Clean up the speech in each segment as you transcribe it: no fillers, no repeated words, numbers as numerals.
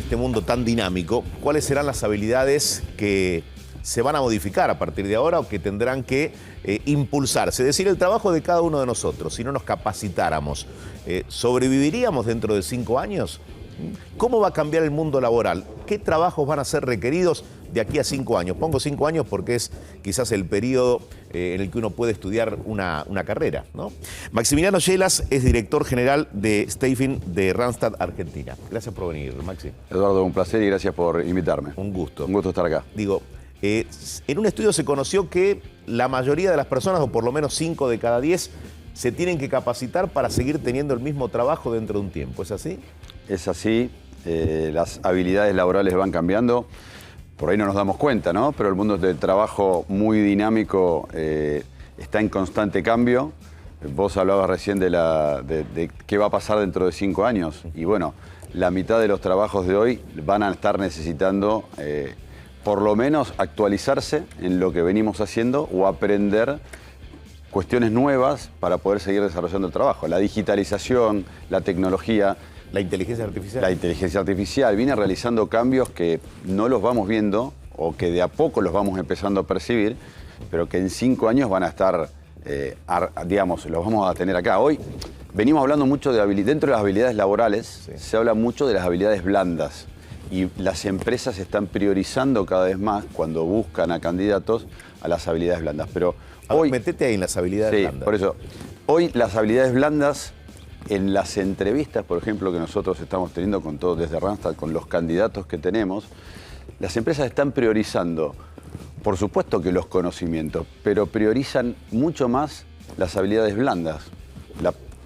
este mundo tan dinámico, ¿cuáles serán las habilidades que se van a modificar a partir de ahora o que tendrán que impulsarse? Es decir, el trabajo de cada uno de nosotros, si no nos capacitáramos, ¿sobreviviríamos dentro de 5 años? ¿Cómo va a cambiar el mundo laboral? ¿Qué trabajos van a ser requeridos de aquí a 5 años? Pongo 5 años porque es quizás el periodo en el que uno puede estudiar una carrera, ¿no? Maximiliano Yelas es director general de Stafing de Randstad, Argentina. Gracias por venir, Maxi. Eduardo, un placer y gracias por invitarme. Un gusto. Un gusto estar acá. Digo, en un estudio se conoció que la mayoría de las personas, o por lo menos 5 de cada 10, se tienen que capacitar para seguir teniendo el mismo trabajo dentro de un tiempo. ¿Es así? Es así. Las habilidades laborales van cambiando. Por ahí no nos damos cuenta, ¿no? Pero el mundo del trabajo muy dinámico está en constante cambio. Vos hablabas recién de qué va a pasar dentro de 5 años. Y bueno, la mitad de los trabajos de hoy van a estar necesitando por lo menos actualizarse en lo que venimos haciendo o aprender cuestiones nuevas para poder seguir desarrollando el trabajo. La digitalización, la tecnología. ¿La inteligencia artificial? La inteligencia artificial viene realizando cambios que no los vamos viendo o que de a poco los vamos empezando a percibir, pero que en 5 años van a estar, digamos, los vamos a tener acá. Hoy venimos hablando mucho de dentro de las habilidades laborales, sí. Se habla mucho de las habilidades blandas y las empresas están priorizando cada vez más cuando buscan a candidatos a las habilidades blandas. Pero hoy, metete ahí en las habilidades blandas. Sí, por eso. Hoy las habilidades blandas, en las entrevistas, por ejemplo, que nosotros estamos teniendo con todos desde Randstad, con los candidatos que tenemos, las empresas están priorizando, por supuesto que los conocimientos, pero priorizan mucho más las habilidades blandas.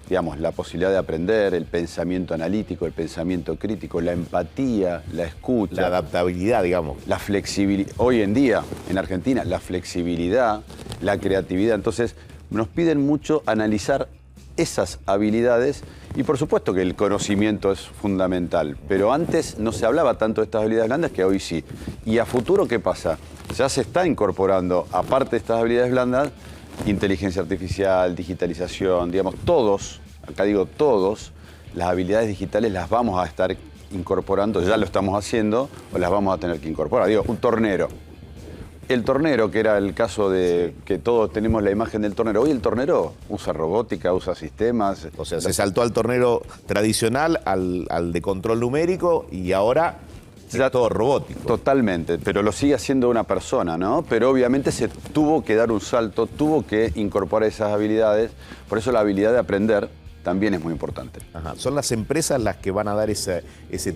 Digamos, la posibilidad de aprender, el pensamiento analítico, el pensamiento crítico, la empatía, la escucha. La adaptabilidad, digamos. La flexibilidad. Hoy en día, en Argentina, la flexibilidad, la creatividad. Entonces, nos piden mucho analizar esas habilidades y por supuesto que el conocimiento es fundamental, pero antes no se hablaba tanto de estas habilidades blandas que hoy sí. ¿Y a futuro qué pasa? Ya se está incorporando, aparte de estas habilidades blandas, inteligencia artificial, digitalización, digamos, todos, acá digo todos, las habilidades digitales las vamos a estar incorporando, ya lo estamos haciendo, o las vamos a tener que incorporar. Digo, un tornero. El tornero, que era el caso de que todos tenemos la imagen del tornero, hoy el tornero usa robótica, usa sistemas. O sea, se saltó al tornero tradicional, al de control numérico y ahora ya todo robótico. Totalmente, pero lo sigue haciendo una persona, ¿no? Pero obviamente se tuvo que dar un salto, tuvo que incorporar esas habilidades, por eso la habilidad de aprender también es muy importante. Ajá. ¿Son las empresas las que van a dar ese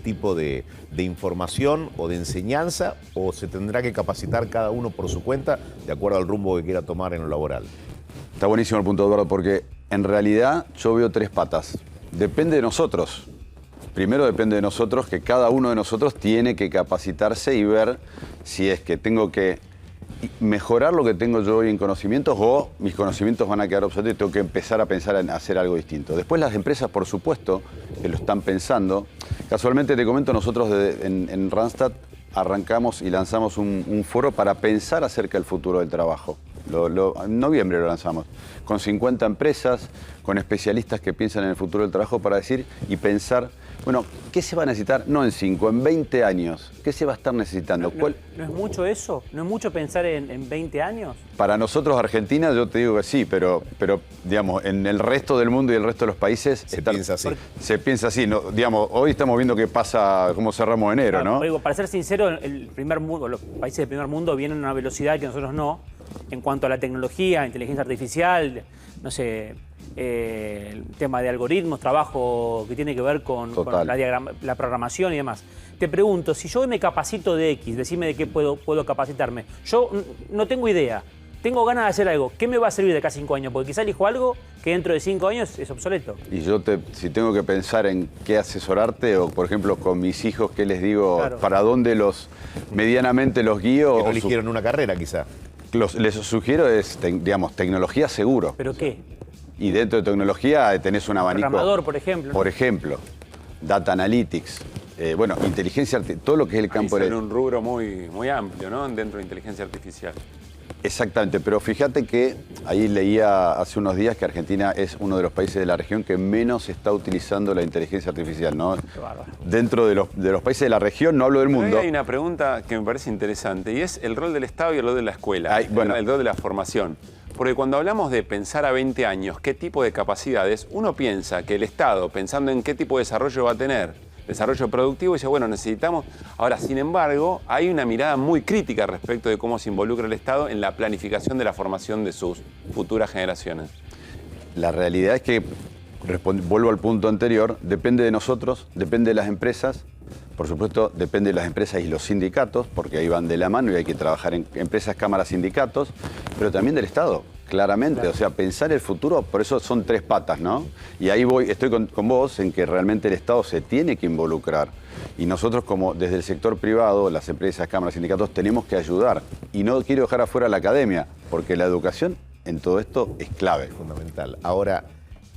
tipo de información o de enseñanza o se tendrá que capacitar cada uno por su cuenta de acuerdo al rumbo que quiera tomar en lo laboral? Está buenísimo el punto, Eduardo, porque en realidad yo veo 3 patas. Depende de nosotros. Primero depende de nosotros, que cada uno de nosotros tiene que capacitarse y ver si es que tengo que mejorar lo que tengo yo hoy en conocimientos o mis conocimientos van a quedar obsoletos y tengo que empezar a pensar en hacer algo distinto. Después las empresas, por supuesto, que lo están pensando. Casualmente te comento, nosotros en Randstad arrancamos y lanzamos un foro para pensar acerca del futuro del trabajo. En noviembre lo lanzamos, con 50 empresas, con especialistas que piensan en el futuro del trabajo para decir y pensar, bueno, ¿qué se va a necesitar? No en 5, en 20 años. ¿Qué se va a estar necesitando? ¿No es mucho eso? ¿No es mucho pensar en 20 años? Para nosotros, Argentina, yo te digo que sí, pero digamos, en el resto del mundo y el resto de los países piensa así. Se piensa así. No, digamos, hoy estamos viendo qué pasa, cómo cerramos enero, claro, ¿no? Digo, para ser sincero, el primer mundo, los países del primer mundo vienen a una velocidad que nosotros no, en cuanto a la tecnología, inteligencia artificial, no sé, el tema de algoritmos, trabajo que tiene que ver con la programación y demás. Te pregunto, si yo me capacito de X, decime de qué puedo capacitarme. Yo no tengo idea, tengo ganas de hacer algo. ¿Qué me va a servir de acá a 5 años? Porque quizá elijo algo que dentro de 5 años es obsoleto. Y yo, si tengo que pensar en qué asesorarte, o por ejemplo con mis hijos, ¿qué les digo? Claro. ¿Para dónde medianamente los guío? Que no eligieron una carrera, quizá. Les sugiero digamos, tecnología seguro. ¿Pero qué? Y dentro de tecnología tenés un abanico. Programador, por ejemplo. Por ejemplo, Data Analytics. Bueno, inteligencia artificial, todo lo que es el campo de un rubro muy amplio, ¿no? Dentro de inteligencia artificial. Exactamente, pero fíjate que ahí leía hace unos días que Argentina es uno de los países de la región que menos está utilizando la inteligencia artificial, ¿no? Qué bárbaro. Dentro de los países de la región, no hablo del mundo. Hay una pregunta que me parece interesante y es el rol del Estado y el rol de la escuela, el rol de la formación. Porque cuando hablamos de pensar a 20 años qué tipo de capacidades, uno piensa que el Estado, pensando en qué tipo de desarrollo va a tener, desarrollo productivo, dice, bueno, necesitamos... Ahora, sin embargo, hay una mirada muy crítica respecto de cómo se involucra el Estado en la planificación de la formación de sus futuras generaciones. La realidad es que, vuelvo al punto anterior, depende de nosotros, depende de las empresas, por supuesto depende de las empresas y los sindicatos, porque ahí van de la mano y hay que trabajar en empresas, cámaras, sindicatos, pero también del Estado, claramente. Claro. O sea, pensar el futuro, por eso son tres patas, ¿no? Y ahí estoy con vos en que realmente el Estado se tiene que involucrar. Y nosotros, como desde el sector privado, las empresas, cámaras, sindicatos, tenemos que ayudar. Y no quiero dejar afuera la academia, porque la educación en todo esto es clave. Fundamental. Ahora,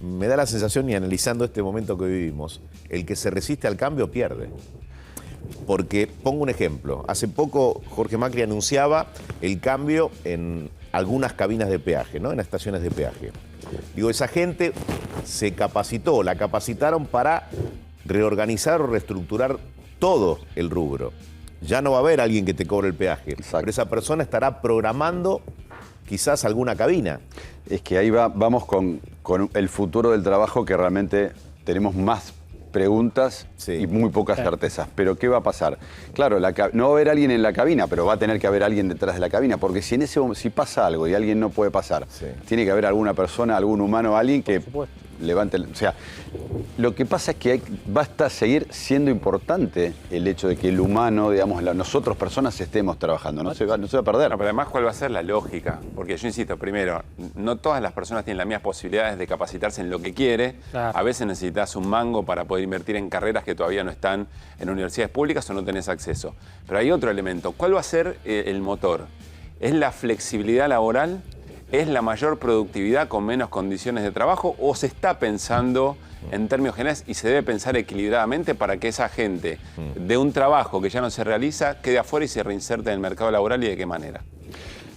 me da la sensación, y analizando este momento que vivimos, el que se resiste al cambio pierde. Porque, pongo un ejemplo, hace poco Jorge Macri anunciaba el cambio en algunas cabinas de peaje, ¿no? En estaciones de peaje. Digo, esa gente se capacitó, la capacitaron para reorganizar o reestructurar todo el rubro. Ya no va a haber alguien que te cobre el peaje, exacto, pero esa persona estará programando quizás alguna cabina. Es que ahí vamos con el futuro del trabajo, que realmente tenemos más preguntas, sí, y muy pocas certezas. Pero ¿qué va a pasar? Claro, no va a haber alguien en la cabina, pero va a tener que haber alguien detrás de la cabina, porque si pasa algo y alguien no puede pasar, sí, tiene que haber alguna persona, algún humano, alguien que levante... O sea, lo que pasa es que va a seguir siendo importante el hecho de que el humano, digamos, nosotros personas estemos trabajando, no se va a perder. No, pero además, ¿cuál va a ser la lógica? Porque yo insisto, primero, no todas las personas tienen las mismas posibilidades de capacitarse en lo que quiere. Claro. A veces necesitas un mango para poder invertir en carreras que todavía no están en universidades públicas o no tenés acceso. Pero hay otro elemento. ¿Cuál va a ser el motor? ¿Es la flexibilidad laboral? ¿Es la mayor productividad con menos condiciones de trabajo? ¿O se está pensando en términos generales y se debe pensar equilibradamente para que esa gente de un trabajo que ya no se realiza quede afuera y se reinserte en el mercado laboral, y de qué manera?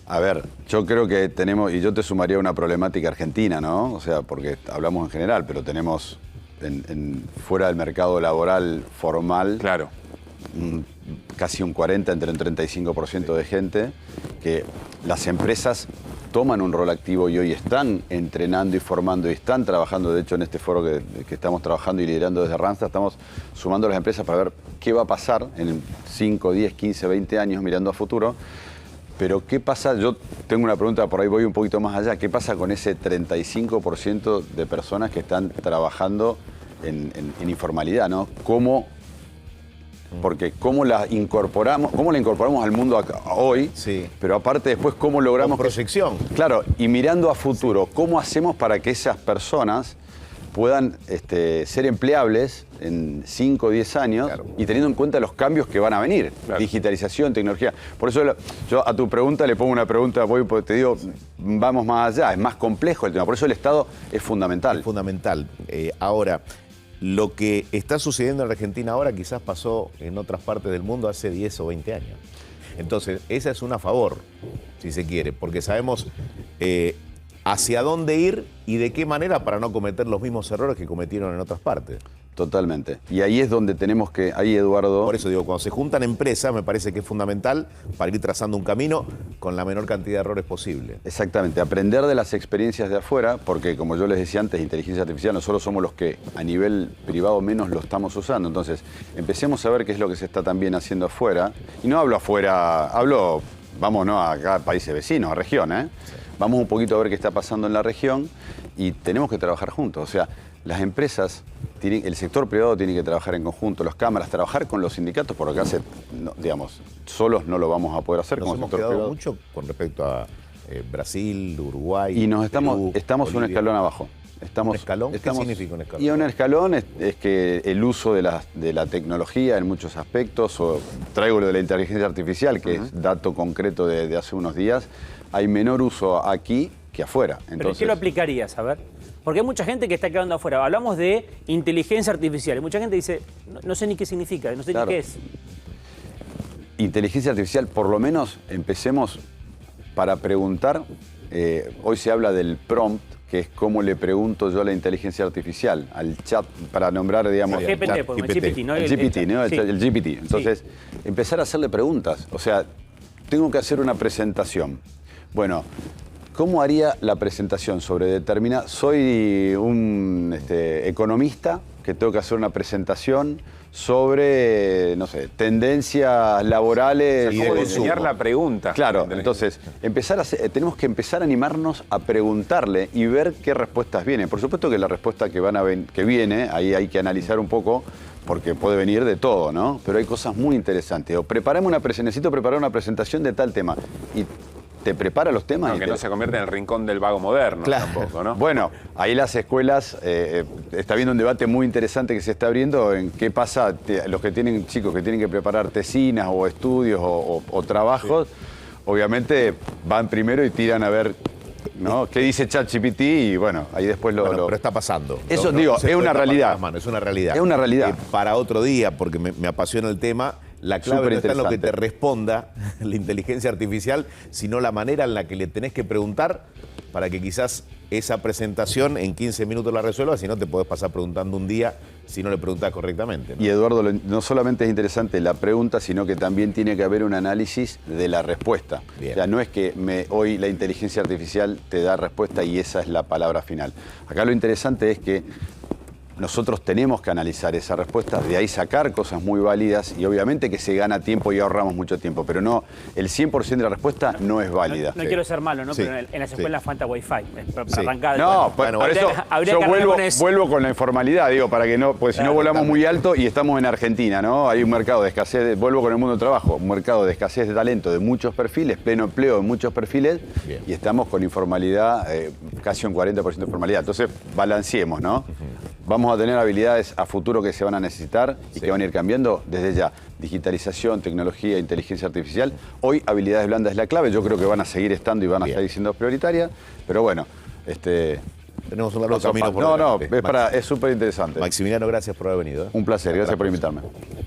A ver, yo creo que tenemos, y yo te sumaría una problemática argentina, ¿no? O sea, porque hablamos en general, pero tenemos fuera del mercado laboral formal, claro, casi un 40, entre un 35% de gente, que las empresas toman un rol activo y hoy están entrenando y formando y están trabajando. De hecho, en este foro que estamos trabajando y liderando desde Randstad, estamos sumando a las empresas para ver qué va a pasar en 5, 10, 15, 20 años mirando a futuro. Pero ¿qué pasa? Yo tengo una pregunta, por ahí voy un poquito más allá. ¿Qué pasa con ese 35% de personas que están trabajando en informalidad, ¿no? Porque cómo la incorporamos al mundo hoy, sí, pero aparte después cómo logramos... Con proyección. Claro, y mirando a futuro, sí, ¿cómo hacemos para que esas personas puedan ser empleables en 5 o 10 años, claro, y teniendo en cuenta los cambios que van a venir? Claro. Digitalización, tecnología. Por eso yo a tu pregunta le pongo una pregunta, te digo, vamos más allá, es más complejo el tema. Por eso el Estado es fundamental. Es fundamental. Ahora, lo que está sucediendo en Argentina ahora quizás pasó en otras partes del mundo hace 10 o 20 años. Entonces, esa es una favor, si se quiere, porque sabemos hacia dónde ir y de qué manera para no cometer los mismos errores que cometieron en otras partes. Totalmente. Y ahí es donde tenemos que, ahí Eduardo... Por eso digo, cuando se juntan empresas me parece que es fundamental para ir trazando un camino con la menor cantidad de errores posible. Exactamente, aprender de las experiencias de afuera, porque como yo les decía antes, inteligencia artificial, nosotros somos los que a nivel privado menos lo estamos usando. Entonces, empecemos a ver qué es lo que se está también haciendo afuera. Y no hablo afuera, vamos, no, acá a países vecinos, a región, ¿eh? Sí. Vamos un poquito a ver qué está pasando en la región y tenemos que trabajar juntos. O sea, las empresas, el sector privado tiene que trabajar en conjunto, las cámaras, trabajar con los sindicatos, por lo que hace, digamos, solos no lo vamos a poder hacer. Nos hemos quedado mucho con respecto a Brasil, Uruguay, y estamos un escalón abajo. ¿Un escalón? ¿Qué significa un escalón? Y un escalón es que el uso de la tecnología en muchos aspectos, o traigo lo de la inteligencia artificial, que es dato concreto de hace unos días, hay menor uso aquí que afuera. Entonces, ¿pero qué lo aplicarías? A ver. Porque hay mucha gente que está quedando afuera. Hablamos de inteligencia artificial y mucha gente dice, no sé ni qué significa, no sé, claro, ni qué es. Inteligencia artificial, por lo menos empecemos para preguntar, hoy se habla del prompt, que es cómo le pregunto yo a la inteligencia artificial, al chat, para nombrar, digamos... El GPT, pues, el GPT, ¿no? El GPT, ¿no? Sí. El GPT. Entonces, empezar a hacerle preguntas. O sea, tengo que hacer una presentación. Bueno, ¿cómo haría la presentación sobre determinada? Soy un economista que tengo que hacer una presentación sobre, no sé, tendencias laborales. Y de diseñar la pregunta. Claro, entonces, tenemos que empezar a animarnos a preguntarle y ver qué respuestas vienen. Por supuesto que la respuesta que viene, ahí hay que analizar un poco, porque puede venir de todo, ¿no? Pero hay cosas muy interesantes. O necesito preparar una presentación de tal tema. Y te prepara los temas. No, que no se convierte en el rincón del vago moderno tampoco, ¿no? Bueno, ahí las escuelas, está habiendo un debate muy interesante que se está abriendo en qué pasa, los que tienen chicos que tienen que preparar tesinas o estudios o trabajos, obviamente van primero y tiran a ver, ¿no? ¿Qué dice ChatGPT? Y bueno, ahí después Pero está pasando. Eso digo, es una realidad. Es una realidad. Es una realidad. Para otro día, porque me apasiona el tema. La clave no está en lo que te responda la inteligencia artificial, sino la manera en la que le tenés que preguntar para que quizás esa presentación en 15 minutos la resuelvas, si no te podés pasar preguntando un día si no le preguntás correctamente, ¿no? Y Eduardo, no solamente es interesante la pregunta, sino que también tiene que haber un análisis de la respuesta. Bien. O sea, no es que hoy la inteligencia artificial te da respuesta y esa es la palabra final. Acá lo interesante es que nosotros tenemos que analizar esa respuesta, de ahí sacar cosas muy válidas y obviamente que se gana tiempo y ahorramos mucho tiempo, pero no, el 100% de la respuesta no es válida. No quiero ser malo, ¿no? Sí. Pero en las escuelas falta Wi-Fi. Para Sí. arrancar. No, Bueno, por eso habría yo que arrancar con eso. vuelvo con la informalidad, digo, para que no, porque si no volamos muy alto y estamos en Argentina, ¿no? Hay un mercado de escasez, vuelvo con el mundo del trabajo, un mercado de escasez de talento de muchos perfiles, pleno empleo de muchos perfiles, Bien. y estamos con informalidad, casi un 40% de informalidad. Entonces, balanceemos, ¿no? Vamos a tener habilidades a futuro que se van a necesitar y que van a ir cambiando desde ya. Digitalización, tecnología, inteligencia artificial. Hoy habilidades blandas es la clave. Yo creo que van a seguir estando y van a seguir siendo prioritarias. Pero bueno, tenemos un largo camino por No, delante. es súper interesante. Maximiliano, gracias por haber venido. Un placer, gracias por invitarme.